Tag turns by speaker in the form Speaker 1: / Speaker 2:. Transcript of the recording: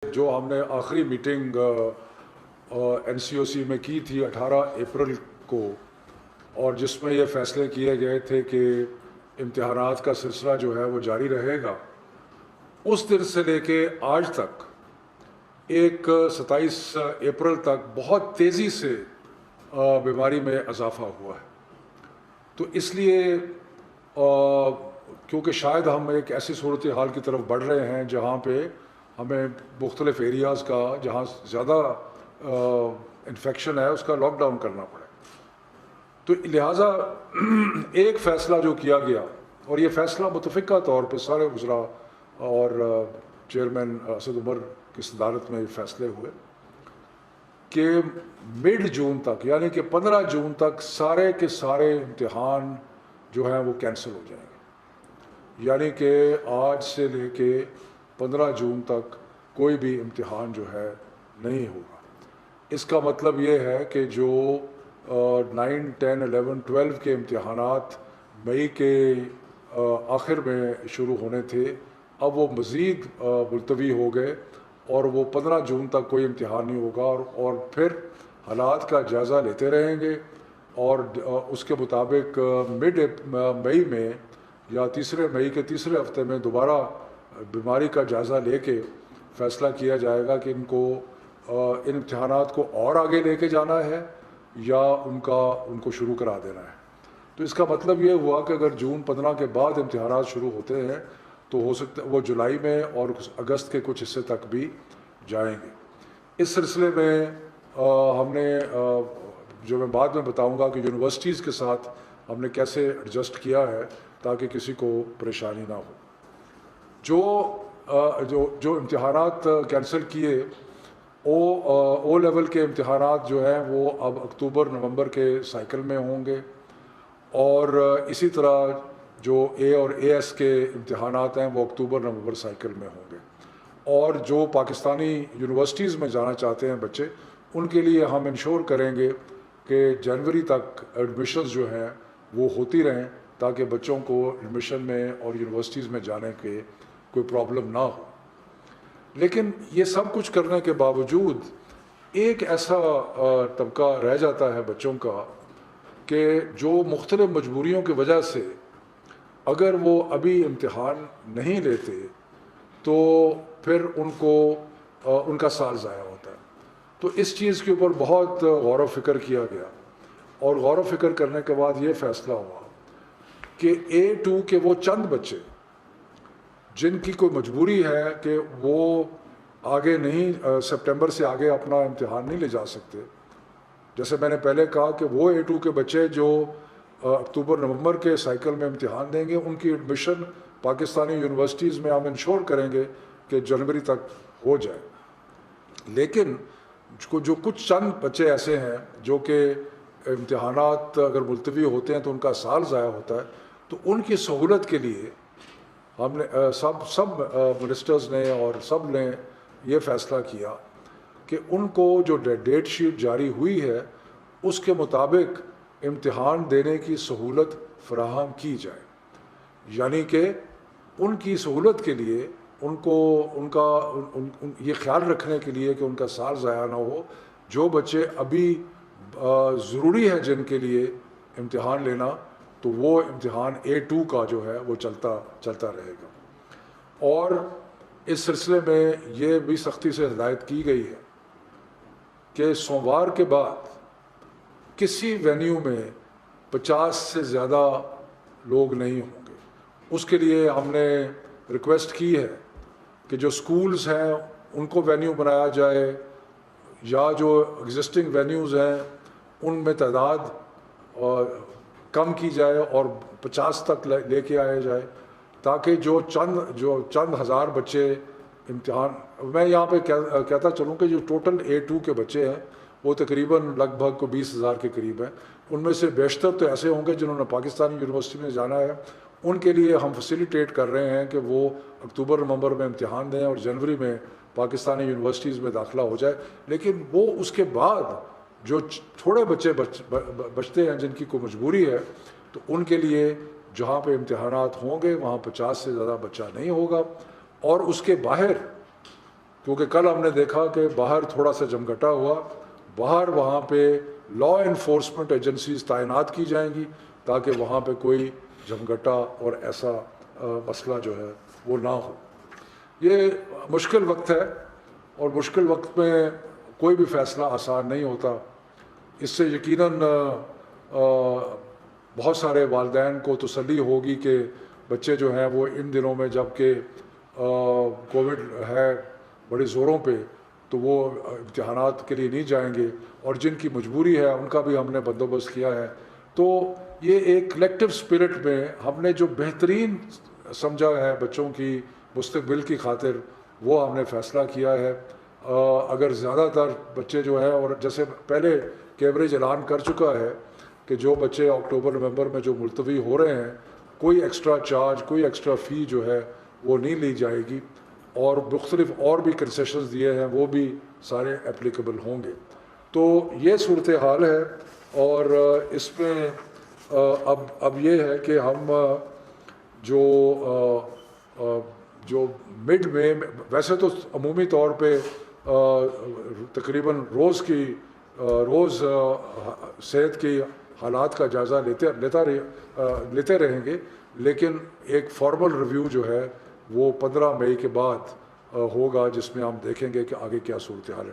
Speaker 1: जो हमने आखिरी मीटिंग NCOC में की थी 18 अप्रैल को, और जिसमें ये फैसले किए गए थे कि इम्तिहानात का सिलसिला जो है वो जारी रहेगा, उस दिन से लेके आज तक एक 27 अप्रैल तक बहुत तेज़ी से बीमारी में इजाफा हुआ है। तो इसलिए क्योंकि शायद हम एक ऐसी सूरत हाल की तरफ बढ़ रहे हैं जहाँ पे हमें मुख्तलिफ एरियाज़ का जहाँ ज़्यादा इन्फेक्शन है उसका लॉकडाउन करना पड़े, तो लिहाजा एक फ़ैसला जो किया गया, और ये फ़ैसला मुतफ़िक़ा तौर पर सारे वज़रा और चेयरमैन असद उमर की सदारत में ये फ़ैसले हुए कि मिड जून तक, यानी कि 15 जून तक सारे के सारे इम्तिहान जो हैं वो कैंसिल हो जाएंगे। यानी कि आज से लेके 15 जून तक कोई भी इम्तिहान जो है नहीं होगा। इसका मतलब ये है कि जो 9, 10, 11, 12 के इम्तिहानात मई के आखिर में शुरू होने थे, अब वो मज़ीद मुलतवी हो गए और वो 15 जून तक कोई इम्तिहान नहीं होगा, और फिर हालात का जायज़ा लेते रहेंगे और उसके मुताबिक मिड मई में या तीसरे मई के तीसरे हफ्ते में दोबारा बीमारी का जायज़ा लेके फ़ैसला किया जाएगा कि इनको इन इम्तिहानात को और आगे लेके जाना है या उनको शुरू करा देना है। तो इसका मतलब ये हुआ कि अगर जून 15 के बाद इम्तिहानात शुरू होते हैं तो हो सकता है वो जुलाई में और अगस्त के कुछ हिस्से तक भी जाएंगे। इस सिलसिले में हमने जो मैं बाद में बताऊंगा कि यूनिवर्सिटीज़ के साथ हमने कैसे एडजस्ट किया है ताकि किसी को परेशानी ना हो। जो इम्तिहानात कैंसिल किए, ओ लेवल के इम्तिहानात जो हैं वो अब अक्टूबर नवंबर के साइकिल में होंगे, और इसी तरह जो ए और AS के इम्तिहानात हैं वो अक्टूबर नवंबर साइकिल में होंगे। और जो पाकिस्तानी यूनिवर्सिटीज़ में जाना चाहते हैं बच्चे, उनके लिए हम इंश्योर करेंगे कि जनवरी तक एडमिशन्स जो हैं वो होती रहें ताकि बच्चों को एडमिशन में और यूनिवर्सिटीज़ में जाने के कोई प्रॉब्लम ना हो। लेकिन ये सब कुछ करने के बावजूद एक ऐसा तबका रह जाता है बच्चों का कि जो मुख्तलिफ मजबूरियों की वजह से अगर वो अभी इम्तिहान नहीं लेते तो फिर उनका साल ज़ाया होता है। तो इस चीज़ के ऊपर बहुत गौर व फिक्र किया गया, और गौर व फिक्र करने के बाद ये फ़ैसला हुआ कि A2 के वो चंद बच्चे जिनकी कोई मजबूरी है कि वो आगे नहीं सितंबर से आगे अपना इम्तिहान नहीं ले जा सकते, जैसे मैंने पहले कहा कि वो A2 के बच्चे जो अक्टूबर नवंबर के साइकिल में इम्तिहान देंगे, उनकी एडमिशन पाकिस्तानी यूनिवर्सिटीज़ में हम इंश्योर करेंगे कि जनवरी तक हो जाए। लेकिन जो कुछ चंद बच्चे ऐसे हैं जो कि इम्तिहानात अगर मुलतवी होते हैं तो उनका साल ज़ाया होता है, तो उनकी सहूलत के लिए हमने सब मिनिस्टर्स ने और सब ने ये फ़ैसला किया कि उनको जो डेट शीट जारी हुई है उसके मुताबिक इम्तिहान देने की सहूलत फराहम की जाए। यानी कि उनकी सहूलत के लिए ये ख्याल रखने के लिए कि उनका साल ज़ाया ना हो, जो बच्चे अभी ज़रूरी है जिनके लिए इम्तिहान लेना, तो वो इम्तिहान A2 का जो है वो चलता रहेगा। और इस सिलसिले में ये भी सख्ती से हिदायत की गई है कि सोमवार के बाद किसी वेन्यू में 50 से ज़्यादा लोग नहीं होंगे। उसके लिए हमने रिक्वेस्ट की है कि जो स्कूल्स हैं उनको वेन्यू बनाया जाए, या जो एग्जिस्टिंग वेन्यूज़ हैं उनमें तादाद कम की जाए और 50 तक लेके आया जाए, ताकि जो चंद हज़ार बच्चे इम्तिहान, मैं यहाँ पे कहता चलूँ कि जो टोटल A2 के बच्चे हैं वो तकरीबन लगभग को 20,000 के करीब हैं। उनमें से बेशतर तो ऐसे होंगे जिन्होंने पाकिस्तानी यूनिवर्सिटी में जाना है, उनके लिए हम फैसिलिटेट कर रहे हैं कि वो अक्टूबर नवंबर में इम्तिहान दें और जनवरी में पाकिस्तानी यूनिवर्सिटीज़ में दाखिला हो जाए। लेकिन वो उसके बाद जो थोड़े बच्चे बचते हैं जिनकी कोई मजबूरी है, तो उनके लिए जहाँ पे इम्तिहानात होंगे वहाँ 50 से ज़्यादा बच्चा नहीं होगा, और उसके बाहर کیونکہ کل ہم نے دیکھا کہ باہر تھوڑا سا جمگھٹا ہوا، باہر وہاں پہ لا انفورسمنٹ ایجنسیز تعینات کی جائیں گی تاکہ وہاں پہ کوئی جمگھٹا اور ایسا مسئلہ جو ہے وہ نہ ہو۔ یہ مشکل وقت ہے اور مشکل وقت میں کوئی بھی فیصلہ آسان نہیں ہوتا۔ اس سے یقیناً بہت سارے والدین کو تسلی ہوگی کہ بچے جو ہیں وہ ان دنوں میں جب کہ کووڈ ہے بڑے زوروں پہ تو وہ امتحانات کے لیے نہیں جائیں گے، اور جن کی مجبوری ہے ان کا بھی ہم نے بندوبست کیا ہے۔ تو یہ ایک کلیکٹیو اسپرٹ میں ہم نے جو بہترین سمجھا ہے بچوں کی مستقبل کی خاطر وہ ہم نے فیصلہ کیا ہے۔ اگر زیادہ تر بچے جو ہیں، اور جیسے پہلے کیمبرج اعلان کر چکا ہے کہ جو بچے اکتوبر نومبر میں جو ملتوی ہو رہے ہیں کوئی ایکسٹرا چارج، کوئی ایکسٹرا فی جو ہے وہ نہیں لی جائے گی، اور مختلف اور بھی کنسیشنز دیے ہیں وہ بھی سارے اپلیکیبل ہوں گے۔ تو یہ صورتحال ہے، اور اس میں اب یہ ہے کہ ہم جو مڈ میں ویسے تو عمومی طور پہ تقریباً روز صحت کی حالات کا جائزہ لیتے رہیں گے، لیکن ایک فارمل ریویو جو ہے وہ 15 مئی کے بعد ہوگا، جس میں ہم دیکھیں گے کہ آگے کیا صورتحال ہے۔